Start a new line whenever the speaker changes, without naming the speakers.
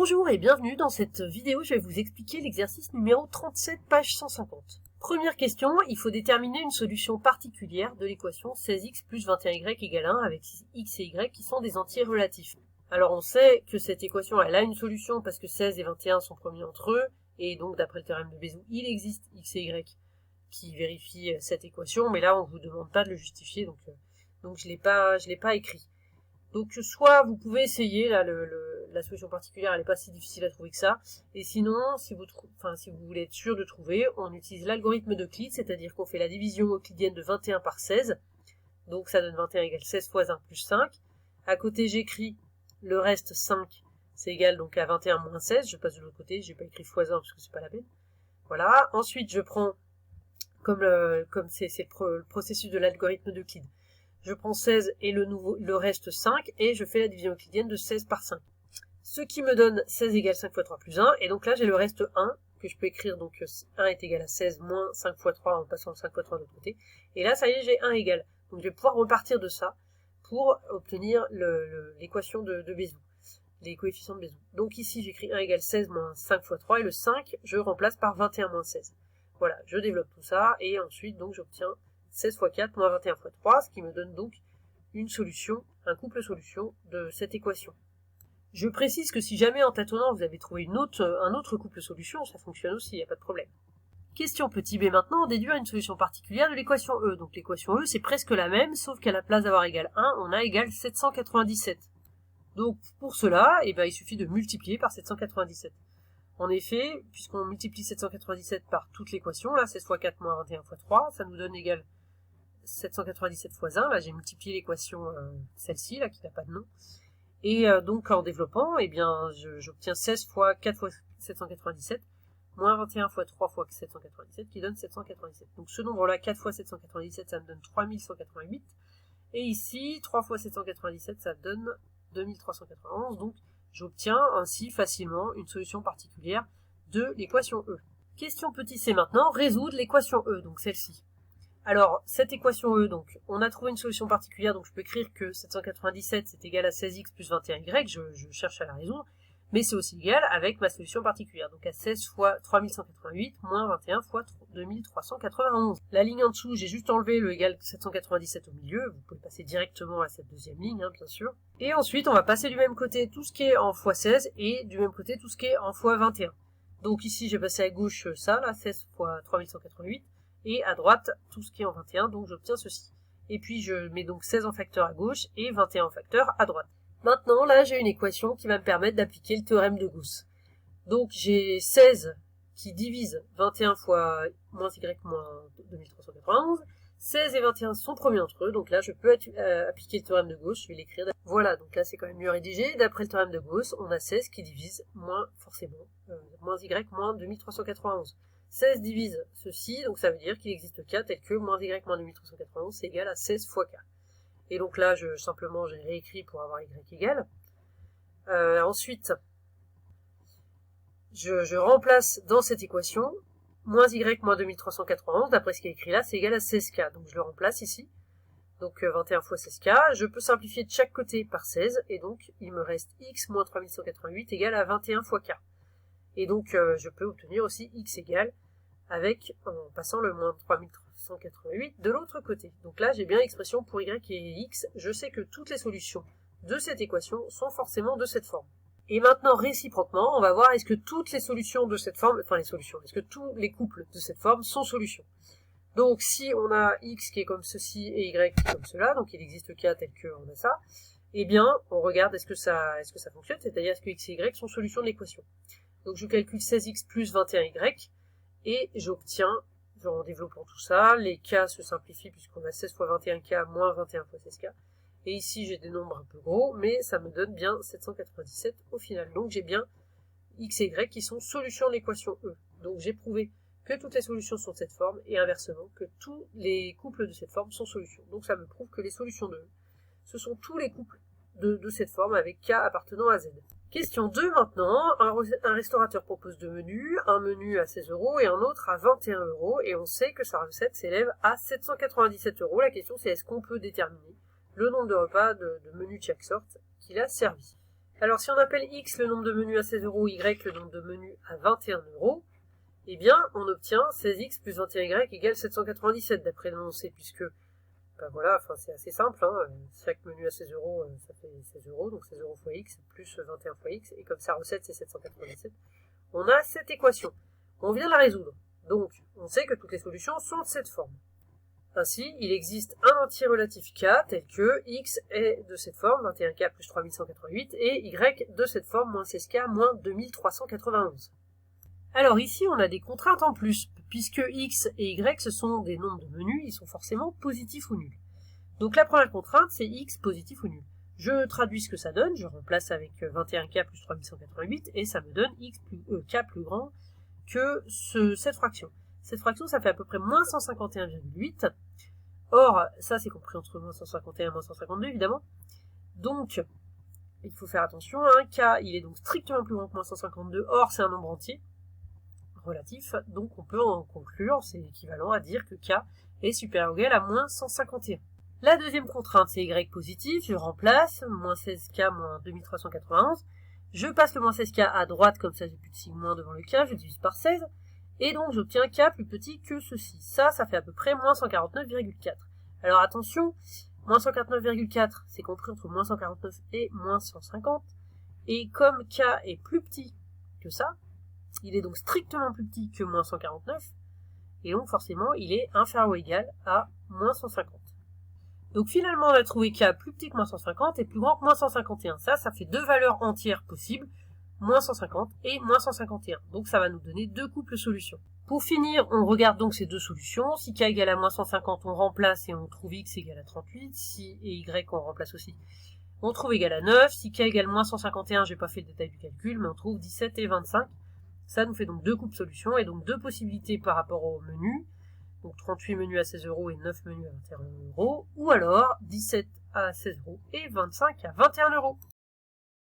Bonjour et bienvenue dans cette vidéo, je vais vous expliquer l'exercice numéro 37, page 150. Première question, il faut déterminer une solution particulière de l'équation 16x plus 21y égale 1 avec x et y qui sont des entiers relatifs. Alors on sait que cette équation elle a une solution parce que 16 et 21 sont premiers entre eux, et donc d'après le théorème de Bézout, il existe x et y qui vérifient cette équation, mais là on ne vous demande pas de le justifier, donc je l'ai pas écrit. Donc soit vous pouvez essayer, là la solution particulière elle n'est pas si difficile à trouver que ça, et sinon si vous voulez être sûr de trouver, on utilise l'algorithme d'Euclide, c'est-à-dire qu'on fait la division euclidienne de 21 par 16, donc ça donne 21 égale 16 fois 1 plus 5, à côté j'écris le reste 5, c'est égal donc à 21 moins 16, je passe de l'autre côté, j'ai pas écrit fois 1 parce que c'est pas la peine, voilà, ensuite je prends, comme c'est le processus de l'algorithme d'Euclide, je prends 16 et le reste 5, et je fais la division euclidienne de 16 par 5. Ce qui me donne 16 égale 5 fois 3 plus 1, et donc là j'ai le reste 1, que je peux écrire, donc 1 est égal à 16 moins 5 fois 3 en passant le 5 fois 3 de l'autre côté. Et là ça y est, j'ai 1 égal. Donc je vais pouvoir repartir de ça pour obtenir l'équation de Bézout, les coefficients de Bézout. Donc ici j'écris 1 égale 16 moins 5 fois 3, et le 5 je remplace par 21 moins 16. Voilà, je développe tout ça, et ensuite donc j'obtiens 16 fois 4 moins 21 fois 3, ce qui me donne donc une solution, un couple solution de cette équation. Je précise que si jamais en tâtonnant vous avez trouvé un autre couple solution, ça fonctionne aussi, il n'y a pas de problème. Question petit b maintenant, déduire une solution particulière de l'équation E. Donc l'équation E c'est presque la même, sauf qu'à la place d'avoir égal 1, on a égal 797. Donc pour cela, il suffit de multiplier par 797. En effet, puisqu'on multiplie 797 par toute l'équation, là 16 fois 4 moins 21 fois 3, ça nous donne égal 797 fois 1, là j'ai multiplié l'équation, celle-ci, là qui n'a pas de nom, et donc en développant, j'obtiens 16 fois 4 fois 797, moins 21 fois 3 fois 797, qui donne 797. Donc ce nombre-là, 4 fois 797, ça me donne 3188, et ici, 3 fois 797, ça me donne 2391, donc j'obtiens ainsi facilement une solution particulière de l'équation E. Question petit c maintenant, résoudre l'équation E, donc celle-ci. Alors, cette équation E, donc, on a trouvé une solution particulière, donc je peux écrire que 797 c'est égal à 16x plus 21y, je cherche à la résoudre, mais c'est aussi égal avec ma solution particulière, donc à 16 fois 3188 moins 21 fois 2391. La ligne en dessous, j'ai juste enlevé le égal 797 au milieu, vous pouvez passer directement à cette deuxième ligne, bien sûr. Et ensuite, on va passer du même côté tout ce qui est en x16, et du même côté tout ce qui est en x21. Donc ici, j'ai passé à gauche ça, là, 16 fois 3188, et à droite, tout ce qui est en 21, donc j'obtiens ceci. Et puis je mets donc 16 en facteur à gauche et 21 en facteur à droite. Maintenant, là, j'ai une équation qui va me permettre d'appliquer le théorème de Gauss. Donc j'ai 16 qui divise 21 fois moins y moins 2391. 16 et 21 sont premiers entre eux, donc là je peux appliquer le théorème de Gauss, je vais l'écrire. Voilà, donc là c'est quand même mieux rédigé. D'après le théorème de Gauss, on a 16 qui divise moins y moins 2391. 16 divise ceci, donc ça veut dire qu'il existe k tel que moins y moins 2391 c'est égal à 16 fois k. Et donc là, simplement j'ai réécrit pour avoir y égal. Ensuite, je remplace dans cette équation, moins y moins 2391, d'après ce qui est écrit là, c'est égal à 16k. Donc je le remplace ici. Donc 21 fois 16k, je peux simplifier de chaque côté par 16, et donc il me reste x moins 3188 égale à 21 fois k. Et donc je peux obtenir aussi x égale avec, en passant le moins 3388 de l'autre côté. Donc là j'ai bien l'expression pour y et x, je sais que toutes les solutions de cette équation sont forcément de cette forme. Et maintenant réciproquement, on va voir est-ce que toutes les solutions de cette forme, est-ce que tous les couples de cette forme sont solutions. Donc si on a x qui est comme ceci et y qui est comme cela, donc il existe k tel que on a ça, eh bien on regarde est-ce que ça fonctionne, c'est-à-dire est-ce que x et y sont solutions de l'équation. Donc je calcule 16x plus 21y, et j'obtiens, en développant tout ça, les k se simplifient puisqu'on a 16 fois 21k moins 21 fois 16k, et ici j'ai des nombres un peu gros, mais ça me donne bien 797 au final. Donc j'ai bien x et y qui sont solutions de l'équation E. Donc j'ai prouvé que toutes les solutions sont de cette forme, et inversement, que tous les couples de cette forme sont solutions. Donc ça me prouve que les solutions de E, ce sont tous les couples de cette forme avec k appartenant à z. Question 2 maintenant, un restaurateur propose deux menus, un menu à 16 € et un autre à 21 €, et on sait que sa recette s'élève à 797 €. La question c'est est-ce qu'on peut déterminer le nombre de repas de menus de chaque sorte qu'il a servi. Alors si on appelle X le nombre de menus à 16 €, Y le nombre de menus à 21 €, eh bien on obtient 16X plus 21Y égale 797 d'après l'énoncé, puisque ben voilà, enfin c'est assez simple, hein. Chaque menu à 16 €, ça fait 16 €, donc 16 € fois X plus 21 fois X, et comme sa recette c'est 797, on a cette équation. On vient de la résoudre, donc on sait que toutes les solutions sont de cette forme. Ainsi, il existe un entier relatif k tel que x est de cette forme, 21k plus 3188, et y de cette forme, moins 16k moins 2391. Alors ici, on a des contraintes en plus, puisque x et y, ce sont des nombres de menus, ils sont forcément positifs ou nuls. Donc la première contrainte, c'est x positif ou nul. Je traduis ce que ça donne, je remplace avec 21k plus 3188, et ça me donne k plus grand que cette fraction. Cette fraction, ça fait à peu près moins 151,8. Or, ça c'est compris entre moins 151 et moins 152 évidemment. Donc, il faut faire attention, hein, k il est donc strictement plus grand que moins 152, or c'est un nombre entier relatif, donc on peut en conclure, c'est équivalent à dire que k est supérieur ou égal à moins 151. La deuxième contrainte c'est y positif, je remplace, moins 16k moins 2391, je passe le moins 16k à droite, comme ça j'ai plus de signe moins devant le k, je divise par 16, et donc j'obtiens k plus petit que ceci. Ça fait à peu près moins 149,4. Alors attention, moins 149,4 c'est compris entre moins 149 et moins 150. Et comme k est plus petit que ça, il est donc strictement plus petit que moins 149. Et donc forcément il est inférieur ou égal à moins 150. Donc finalement on a trouvé k plus petit que moins 150 et plus grand que moins 151. Ça fait deux valeurs entières possibles, moins 150 et moins 151. Donc ça va nous donner deux couples solutions. Pour finir, on regarde donc ces deux solutions. Si k égale à moins 150, on remplace et on trouve x égale à 38. Si et y, on remplace aussi. On trouve égal à 9. Si k égale moins 151, j'ai pas fait le détail du calcul, mais on trouve 17 et 25. Ça nous fait donc deux couples solutions et donc deux possibilités par rapport au menu. Donc 38 menus à 16 € et 9 menus à 21 €. Ou alors 17 à 16 € et 25 à 21 €.